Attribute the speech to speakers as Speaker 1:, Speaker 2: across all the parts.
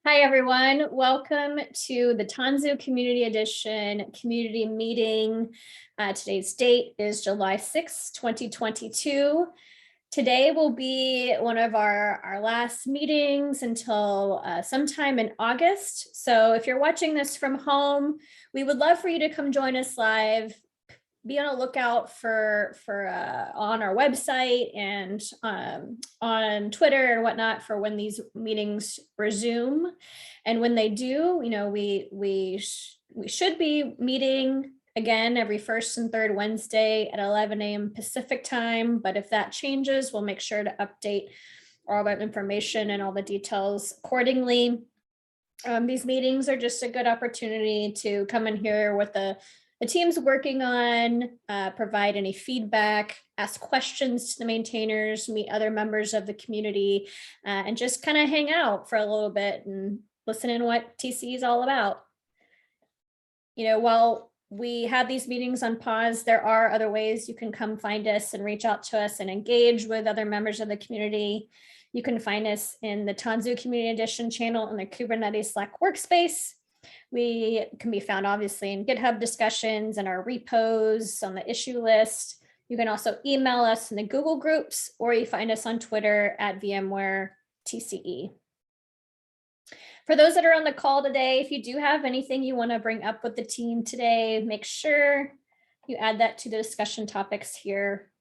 Speaker 1: Hi, everyone. Welcome to the Tanzu Community Edition community meeting. Today's date is July 6, 2022. Today will be one of our last meetings until sometime in August. So if you're watching this from home, we would love for you to come join us live. Be on a lookout for on our website and on Twitter and whatnot for when these meetings resume. And when they do, you know, we should be meeting again every first and third Wednesday at 11 a.m. Pacific time. But if that changes, we'll make sure to update all that information and all the details accordingly. These meetings are just a good opportunity to come and hear what the team's working on, provide any feedback, ask questions to the maintainers, meet other members of the community, and just kind of hang out for a little bit and listen in what TC is all about. You know, while we have these meetings on pause, there are other ways you can come find us and reach out to us and engage with other members of the community. You can find us in the Tanzu Community Edition channel in the Kubernetes Slack workspace. We can be found obviously in GitHub discussions and our repos on the issue list. You can also email us in the Google groups, or you find us on Twitter at VMware TCE. For those that are on the call today, if you do have anything you want to bring up with the team today, make sure you add that to the discussion topics here,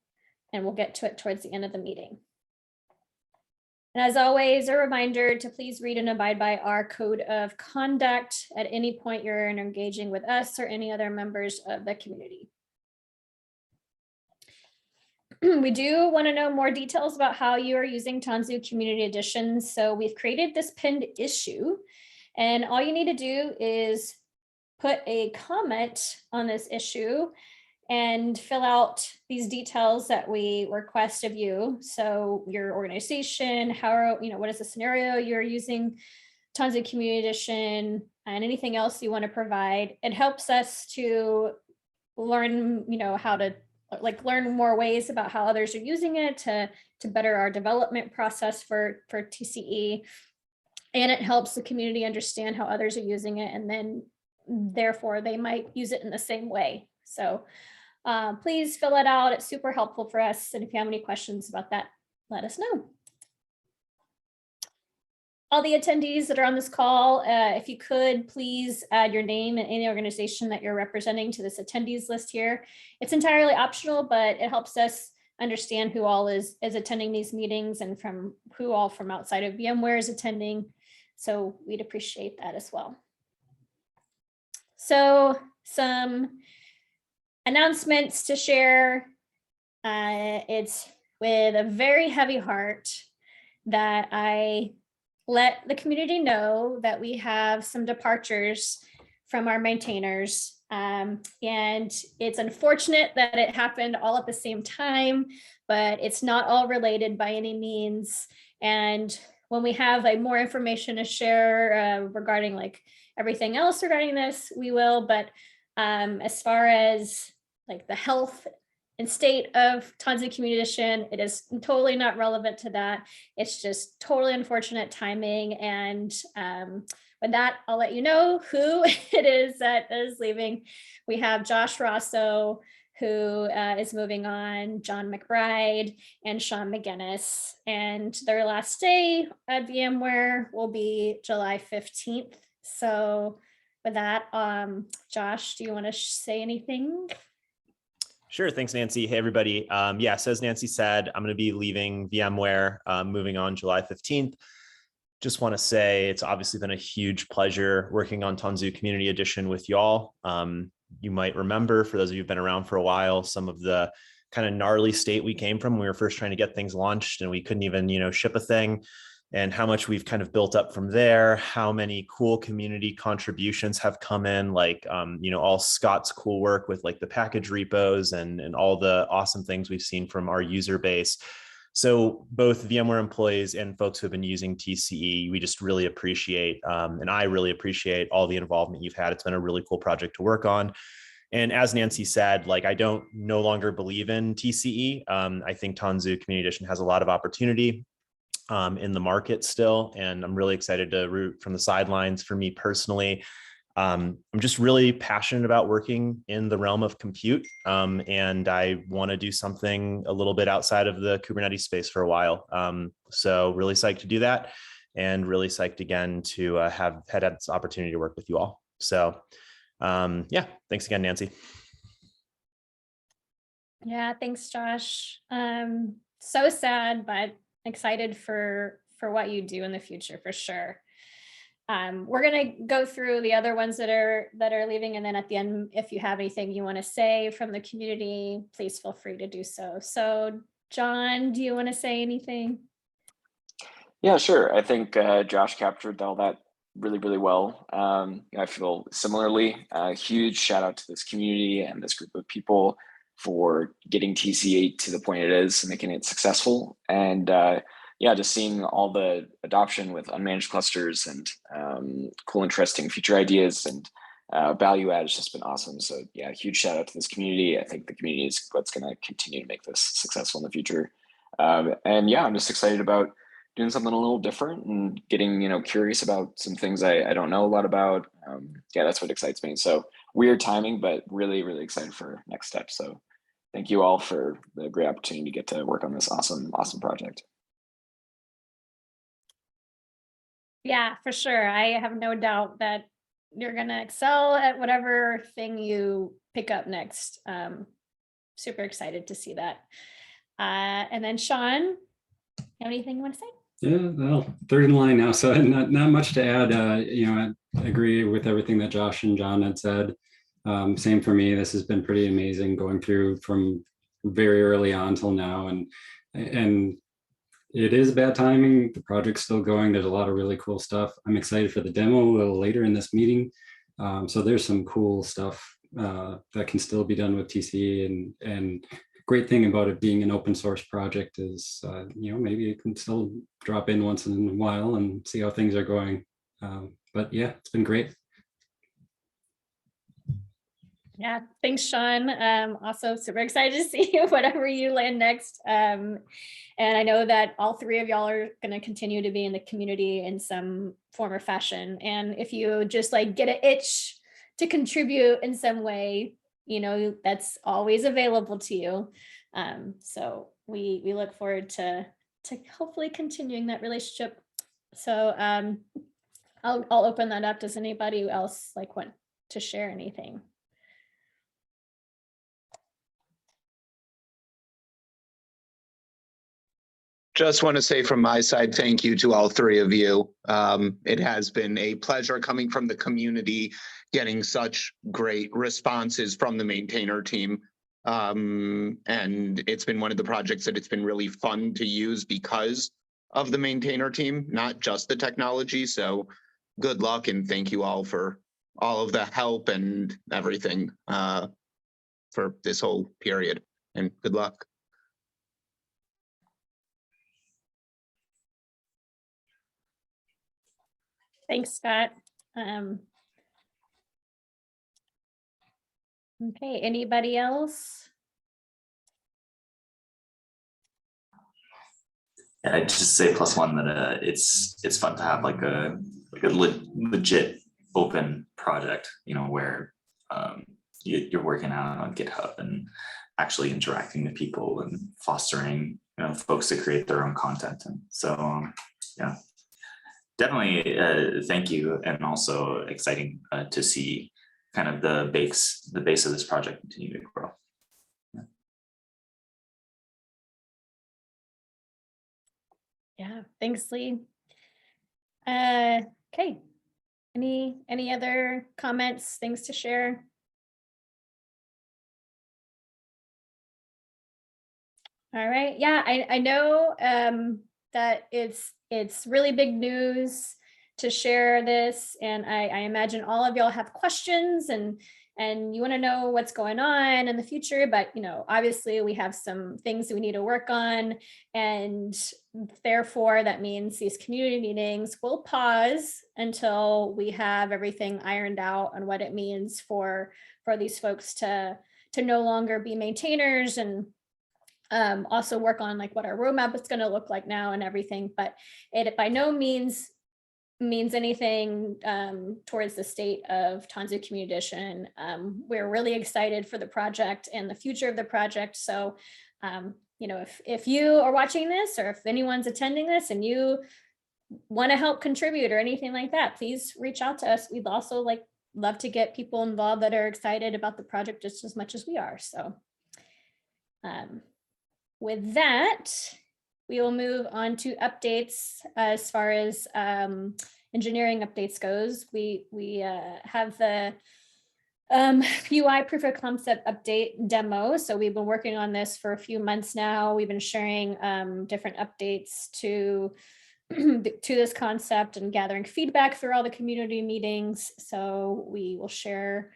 Speaker 1: and we'll get to it towards the end of the meeting. And as always, a reminder to please read and abide by our code of conduct at any point you're engaging with us or any other members of the community. We do want to know more details about how you are using Tanzu Community Edition. So we've created this pinned issue, and all you need to do is put a comment on this issue and fill out these details that we request of you. So your organization, how, you know, what is the scenario you're using Tanzu Community Edition, and anything else you want to provide. It helps us to learn, you know, how to learn more ways about how others are using it to better our development process for TCE. And it helps the community understand how others are using it, and then therefore they might use it in the same way. So please fill it out. It's super helpful for us. And if you have any questions about that, let us know. All the attendees that are on this call, if you could please add your name and any organization that you're representing to this attendees list here. It's entirely optional, but it helps us understand who all is attending these meetings and from who all from outside of VMware is attending. So we'd appreciate that as well. So some announcements to share. It's with a very heavy heart that I let the community know that we have some departures from our maintainers. And it's unfortunate that it happened all at the same time, but it's not all related by any means. And when we have like more information to share regarding like everything else regarding this, we will. But as far as like the health and state of Tanzu Community Edition, it is totally not relevant to that. It's just totally unfortunate timing. And with that, I'll let you know who it is that is leaving. We have Josh Rosso, who is moving on, John McBride, and Sean McGinnis. And their last day at VMware will be July 15th. So with that, Josh, do you want to say anything?
Speaker 2: Sure. Thanks, Nancy. Hey, everybody. Yeah, so as Nancy said, I'm going to be leaving VMware, moving on July 15th. Just want to say it's obviously been a huge pleasure working on Tanzu Community Edition with y'all. You might remember, for those of you who've been around for a while, some of the kind of gnarly state we came from when we were first trying to get things launched and we couldn't even, you know, ship a thing, and how much we've kind of built up from there, how many cool community contributions have come in, like, you know, all Scott's cool work with like the package repos and all the awesome things we've seen from our user base. So both VMware employees and folks who have been using TCE, we just really appreciate, and I really appreciate all the involvement you've had. It's been a really cool project to work on. And as Nancy said, like, I don't no longer believe in TCE. I think Tanzu Community Edition has a lot of opportunity. in the market still. And I'm really excited to root from the sidelines. For me personally, I'm just really passionate about working in the realm of compute. And I want to do something a little bit outside of the Kubernetes space for a while. So really psyched to do that, and really psyched again to have had this opportunity to work with you all. So yeah, thanks again, Nancy.
Speaker 1: Yeah, thanks, Josh. So sad, but excited for what you do in the future for sure. We're gonna go through the other ones that are leaving, and then at the end, if you have anything you want to say from the community, please feel free to do so. So, John, do you want to say anything?
Speaker 3: Yeah, sure. I think Josh captured all that really, really well. I feel similarly. Huge shout out to this community and this group of people for getting TC8 to the point it is, and making it successful. And yeah, just seeing all the adoption with unmanaged clusters and cool, interesting feature ideas and value add has just been awesome. So yeah, huge shout out to this community. I think the community is what's going to continue to make this successful in the future. And yeah, I'm just excited about doing something a little different and getting, curious about some things I don't know a lot about. Yeah, that's what excites me. So weird timing, but really, really excited for next steps. So thank you all for the great opportunity to get to work on this awesome, awesome project.
Speaker 1: Yeah, for sure. I have no doubt that you're going to excel at whatever thing you pick up next. Super excited to see that. And then Sean, anything you want to say?
Speaker 4: Yeah, well, third in line now, so not much to add. I agree with everything that Josh and John had said. Same for me. This has been pretty amazing going through from very early on till now, and it is bad timing. The project's still going. There's a lot of really cool stuff. I'm excited for the demo a little later in this meeting. So there's some cool stuff that can still be done with TC, and great thing about it being an open source project is, maybe you can still drop in once in a while and see how things are going. But yeah, it's been great.
Speaker 1: Yeah, thanks, Sean. Also super excited to see whatever you land next. And I know that all three of y'all are going to continue to be in the community in some form or fashion. And if you just get an itch to contribute in some way, that's always available to you. So we look forward to hopefully continuing that relationship. So I'll open that up. Does anybody else want to share anything?
Speaker 5: Just want to say from my side, thank you to all three of you. It has been a pleasure coming from the community, getting such great responses from the maintainer team. And it's been one of the projects that it's been really fun to use because of the maintainer team, not just the technology. So good luck, and thank you all for all of the help and everything for this whole period, and good luck.
Speaker 1: Thanks, Scott. Okay, anybody else?
Speaker 6: Yeah, I'd just say +1 that it's fun to have a legit open project, where you're working out on GitHub and actually interacting with people and fostering folks to create their own content. And so yeah, definitely thank you, and also exciting to see kind of the base of this project continue to grow.
Speaker 1: Yeah, thanks, Lee. Okay, any other comments, things to share? All right, yeah, I know that it's really big news to share this, and I imagine all of y'all have questions and you want to know what's going on in the future, but obviously we have some things we need to work on, and therefore that means these community meetings will pause until we have everything ironed out on what it means for these folks to no longer be maintainers and Also work on like what our roadmap is going to look like now and everything, but it by no means anything towards the state of Tanzu Community Edition. We're really excited for the project and the future of the project. So, you know, if you are watching this or if anyone's attending this and you want to help contribute or anything like that, please reach out to us. We'd also love to get people involved that are excited about the project just as much as we are. So with that, we will move on to updates as far as engineering updates goes. We have the UI proof of concept update demo. So we've been working on this for a few months now. We've been sharing different updates to this concept and gathering feedback through all the community meetings. So we will share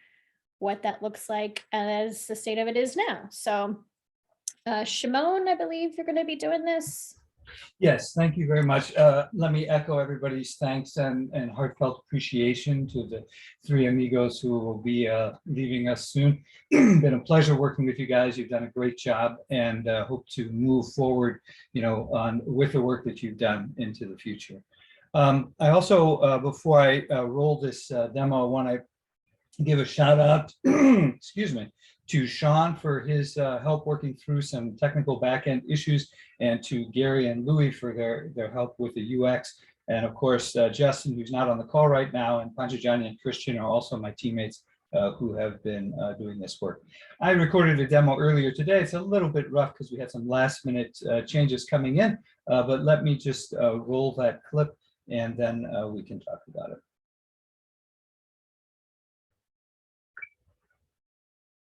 Speaker 1: what that looks like as the state of it is now. So Shimon, I believe you're going to be doing this.
Speaker 7: Yes, thank you very much. Let me echo everybody's thanks and heartfelt appreciation to the three amigos who will be leaving us soon. Been a pleasure working with you guys. You've done a great job, and hope to move forward, you know, with the work that you've done into the future. I also, before I roll this demo, I want to give a shout out, excuse me, to Sean for his help working through some technical backend issues, and to Gary and Louis for their help with the UX. And of course, Justin, who's not on the call right now, and Panchajani and Christian are also my teammates who have been doing this work. I recorded a demo earlier today. It's a little bit rough because we had some last minute changes coming in, but let me just roll that clip and then we can talk about it.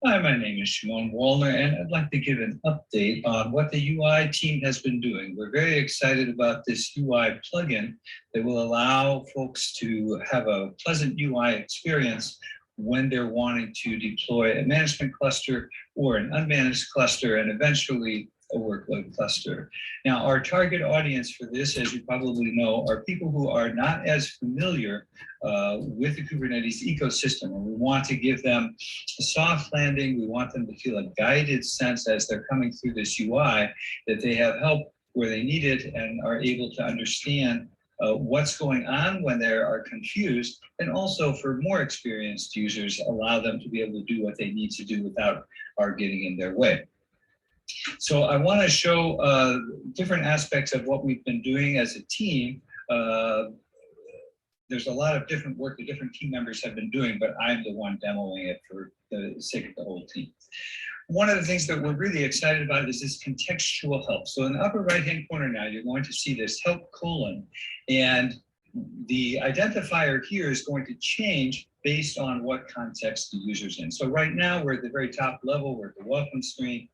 Speaker 7: Hi, my name is Shimon Wallner, and I'd like to give an update on what the UI team has been doing. We're very excited about this UI plugin that will allow folks to have a pleasant UI experience when they're wanting to deploy a management cluster or an unmanaged cluster, and eventually a workload cluster. Now, our target audience for this, as you probably know, are people who are not as familiar with the Kubernetes ecosystem. And we want to give them a soft landing. We want them to feel a guided sense as they're coming through this UI, that they have help where they need it and are able to understand what's going on when they are confused, and also for more experienced users, allow them to be able to do what they need to do without our getting in their way. So I want to show different aspects of what we've been doing as a team. There's a lot of different work that different team members have been doing, but I'm the one demoing it for the sake of the whole team. One of the things that we're really excited about is this contextual help. So in the upper right-hand corner now, you're going to see this help colon, and the identifier here is going to change based on what context the user's in. So right now, we're at the very top level, we're at the welcome screen.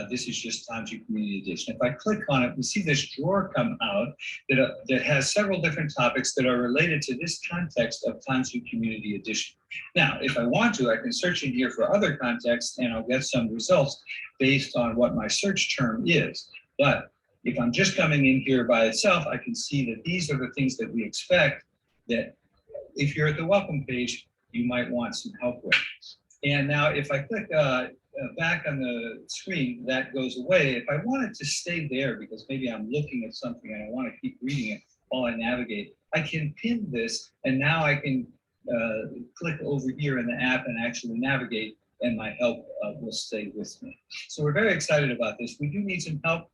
Speaker 7: This is just Tanzu Community Edition. If I click on it, we see this drawer come out that has several different topics that are related to this context of Tanzu Community Edition. Now, if I want to, I can search in here for other contexts, and I'll get some results based on what my search term is. But if I'm just coming in here by itself, I can see that these are the things that we expect that if you're at the welcome page, you might want some help with. And now if I click back on the screen, that goes away. If I want it to stay there because maybe I'm looking at something and I want to keep reading it while I navigate, I can pin this, and now I can click over here in the app and actually navigate, and my help will stay with me. So we're very excited about this. We do need some help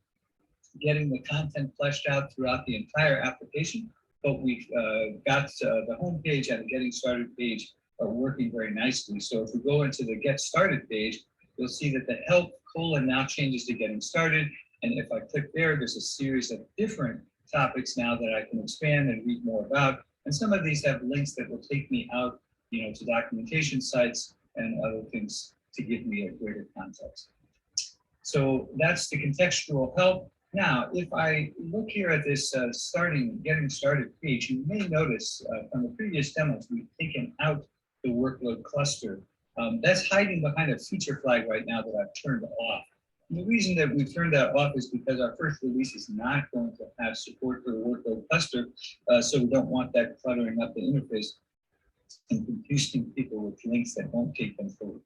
Speaker 7: getting the content fleshed out throughout the entire application, but we've got the home page and the getting started page are working very nicely. So if we go into the get started page, you'll see that the help colon now changes to getting started. And if I click there, there's a series of different topics now that I can expand and read more about. And some of these have links that will take me out, you know, to documentation sites and other things to give me a greater context. So that's the contextual help. Now, if I look here at this getting started page, you may notice from the previous demos, we've taken out the workload cluster. That's hiding behind a feature flag right now that I've turned off. And the reason that we've turned that off is because our first release is not going to have support for the workload cluster, so we don't want that cluttering up the interface and confusing people with links that won't take them forward.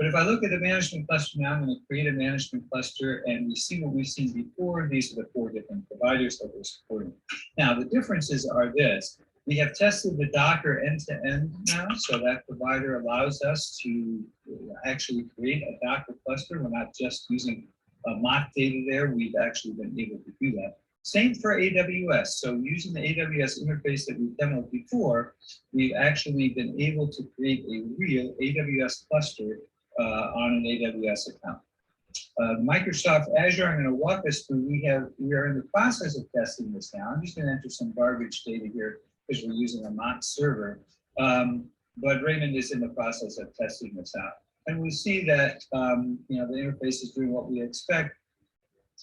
Speaker 7: But if I look at the management cluster now, I'm going to create a management cluster, and we see what we've seen before. These are the 4 different providers that we're supporting. Now, the differences are this. We have tested the Docker end-to-end now, so that provider allows us to actually create a Docker cluster. We're not just using mock data there. We've actually been able to do that. Same for AWS. So using the AWS interface that we've demoed before, we've actually been able to create a real AWS cluster on an AWS account. Microsoft Azure, I'm going to walk us through. We are in the process of testing this now. I'm just going to enter some garbage data here because we're using a mock server. But Raymond is in the process of testing this out. And we see that the interface is doing what we expect.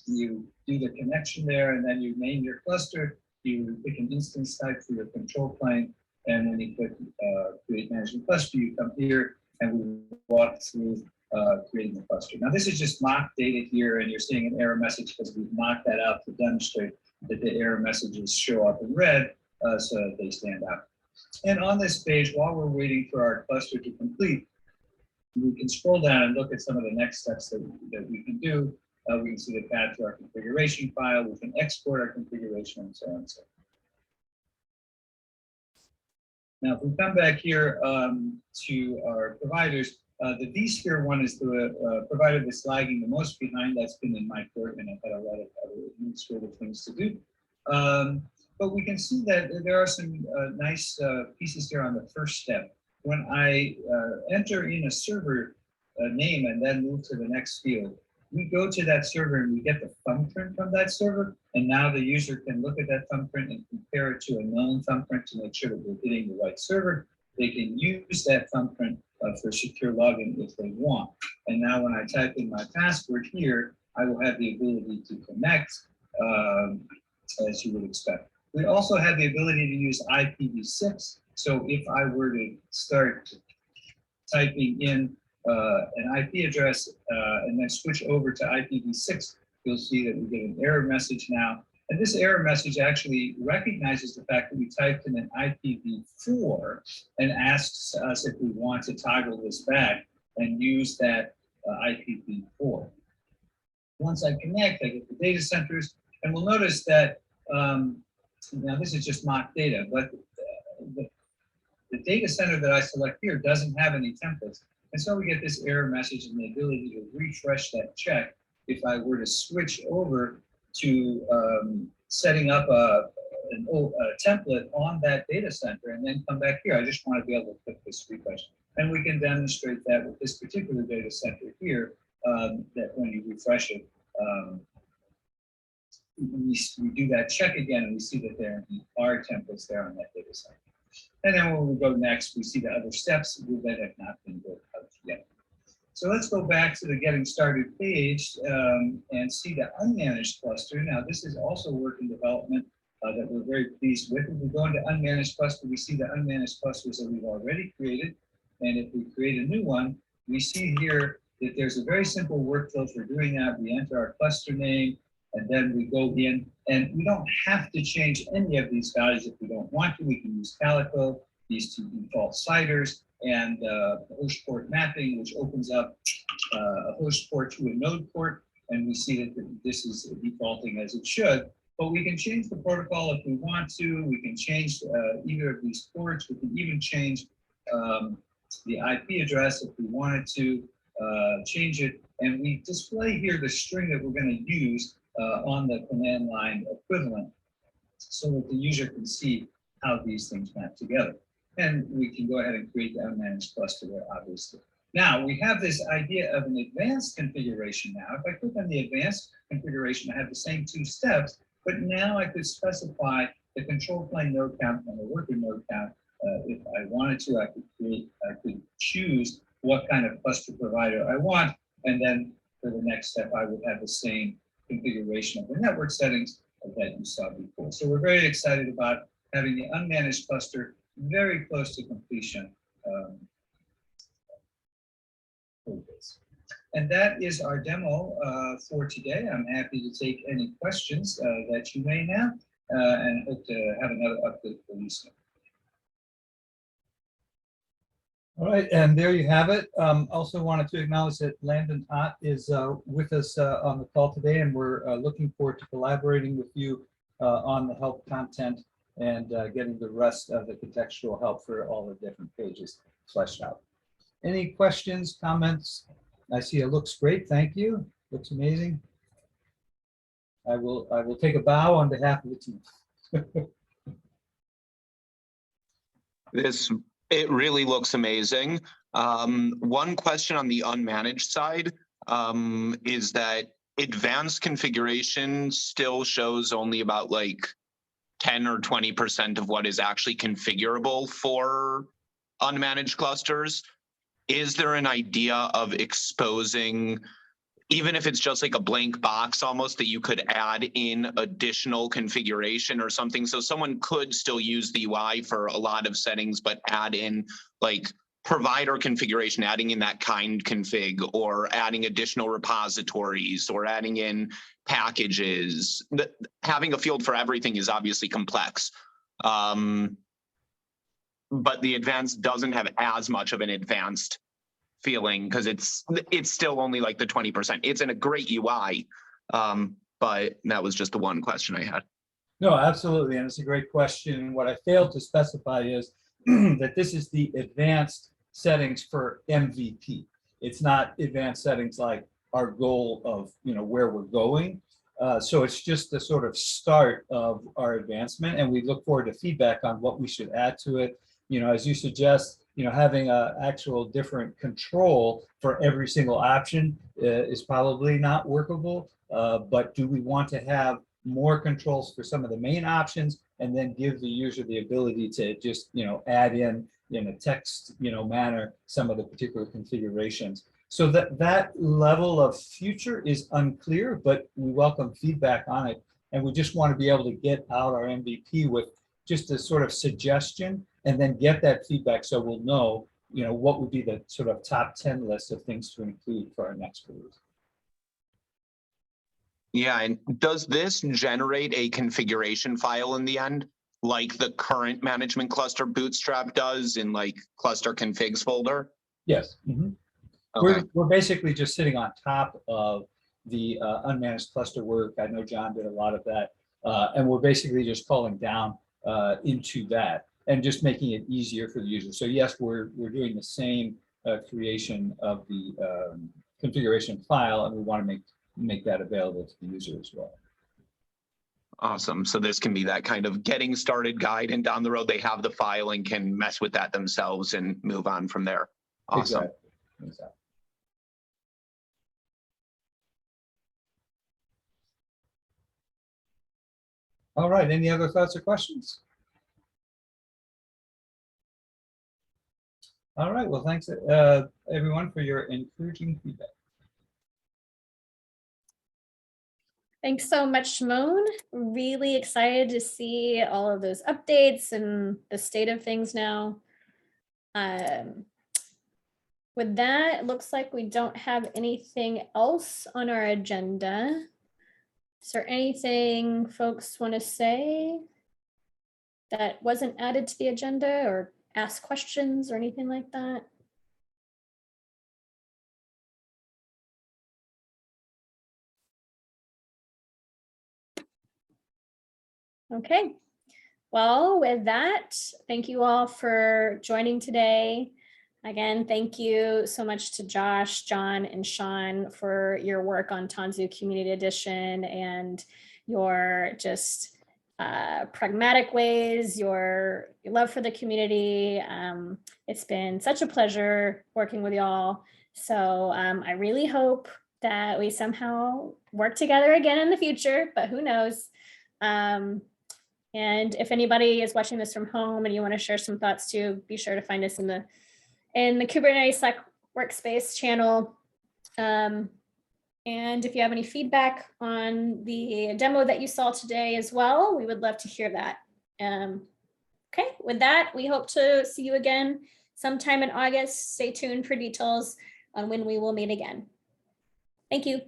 Speaker 7: You do the connection there, and then you name your cluster. You pick an instance type for your control plane, and when you click create management cluster, you come here and we walk through creating the cluster. Now this is just mock data here, and you're seeing an error message because we've mocked that out to demonstrate that the error messages show up in red so that they stand out. And on this page, while we're waiting for our cluster to complete, we can scroll down and look at some of the next steps that we can do. We can see the path to our configuration file. We can export our configuration and so on and so forth. Now, if we come back here to our providers, the vSphere one is the provider that's lagging the most behind. That's been in my court, and I've had a lot of other administrative things to do. But we can see that there are some nice pieces here on the first step. When I enter in a server name and then move to the next field, we go to that server and we get the thumbprint from that server. And now the user can look at that thumbprint and compare it to a known thumbprint to make sure that we're hitting the right server. They can use that thumbprint for secure login if they want. And now when I type in my password here, I will have the ability to connect as you would expect. We also have the ability to use IPv6. So if I were to start typing in an IP address and then switch over to IPv6, you'll see that we get an error message now. And this error message actually recognizes the fact that we typed in an IPv4 and asks us if we want to toggle this back and use that IPv4. Once I connect, I get the data centers, and we'll notice that now this is just mock data, but the data center that I select here doesn't have any templates. And so we get this error message and the ability to refresh that check if I were to switch over to setting up a template on that data center and then come back here. I just want to be able to click this refresh. And we can demonstrate that with this particular data center here, that when you refresh it, we do that check again and we see that there are templates there on that data center. And then when we go next, we see the other steps that have not been built out yet. So let's go back to the getting started page and see the unmanaged cluster. Now this is also work in development that we're very pleased with. If we go into unmanaged cluster, we see the unmanaged clusters that we've already created. And if we create a new one, we see here that there's a very simple workflow for doing that. We enter our cluster name, and then we go in, and we don't have to change any of these values if we don't want to. We can use Calico, these two default CIDRs, and host port mapping, which opens up a host port to a node port, and we see that this is defaulting as it should. But we can change the protocol if we want to. We can change either of these ports. We can even change the IP address if we wanted to change it. And we display here the string that we're going to use on the command line equivalent so that the user can see how these things map together. And we can go ahead and create the unmanaged cluster there, obviously. Now, we have this idea of an advanced configuration now. If I click on the advanced configuration, I have the same two steps, but now I could specify the control plane node count and the working node count. If I wanted to, I could choose what kind of cluster provider I want. And then for the next step, I would have the same configuration of the network settings that you saw before. So we're very excited about having the unmanaged cluster very close to completion. And that is our demo for today. I'm happy to take any questions that you may have and hope to have another update for you soon.
Speaker 8: All right, and there you have it. Also wanted to acknowledge that Landon Ott is with us on the call today, and we're looking forward to collaborating with you on the help content and getting the rest of the contextual help for all the different pages fleshed out. Any questions, comments? I see it looks great. Thank you. Looks amazing. I will take a bow on behalf of the team.
Speaker 5: It really looks amazing. One question on the unmanaged side is that advanced configuration still shows only about like 10 or 20% of what is actually configurable for unmanaged clusters. Is there an idea of exposing, even if it's just like a blank box almost, that you could add in additional configuration or something? So someone could still use the UI for a lot of settings, but add in like provider configuration, adding in that kind config, or adding additional repositories, or adding in packages. Having a field for everything is obviously complex. But the advanced doesn't have as much of an advanced feeling because it's still only like the 20%. It's in a great UI, but that was just the one question I had.
Speaker 8: No, absolutely, and it's a great question. What I failed to specify is that this is the advanced settings for MVP. It's not advanced settings like our goal of where we're going. So it's just the sort of start of our advancement, and we look forward to feedback on what we should add to it. As you suggest, having a actual different control for every single option is probably not workable. But do we want to have more controls for some of the main options and then give the user the ability to just, add in a text, manner, some of the particular configurations? So that level of future is unclear, but we welcome feedback on it. And we just want to be able to get out our MVP with just a sort of suggestion and then get that feedback so we'll know, what would be the sort of top 10 list of things to include for our next release.
Speaker 5: Yeah, and does this generate a configuration file in the end, like the current management cluster Bootstrap does in like cluster configs folder?
Speaker 8: Yes. Mm-hmm.
Speaker 5: Okay.
Speaker 8: We're basically just sitting on top of the unmanaged cluster work. I know John did a lot of that, and we're basically just calling down into that and just making it easier for the user. So yes, we're doing the same creation of the configuration file, and we want to make that available to the user as well.
Speaker 5: Awesome. So this can be that kind of getting started guide, and down the road they have the file and can mess with that themselves and move on from there. Awesome.
Speaker 8: Exactly. All right. Any other thoughts or questions? All right. Well, thanks everyone for your encouraging feedback.
Speaker 1: Thanks so much, Shimon. Really excited to see all of those updates and the state of things now. With that, it looks like we don't have anything else on our agenda. Is there anything folks want to say that wasn't added to the agenda, or ask questions or anything like that? Okay, well, with that, thank you all for joining today. Again, thank you so much to Josh, John, and Sean for your work on Tanzu Community Edition and your just pragmatic ways, your love for the community. It's been such a pleasure working with y'all. So I really hope that we somehow work together again in the future, but who knows? And if anybody is watching this from home and you want to share some thoughts too, be sure to find us in the Kubernetes Slack workspace channel. And if you have any feedback on the demo that you saw today as well, we would love to hear that. Okay, with that, we hope to see you again sometime in August. Stay tuned for details on when we will meet again. Thank you.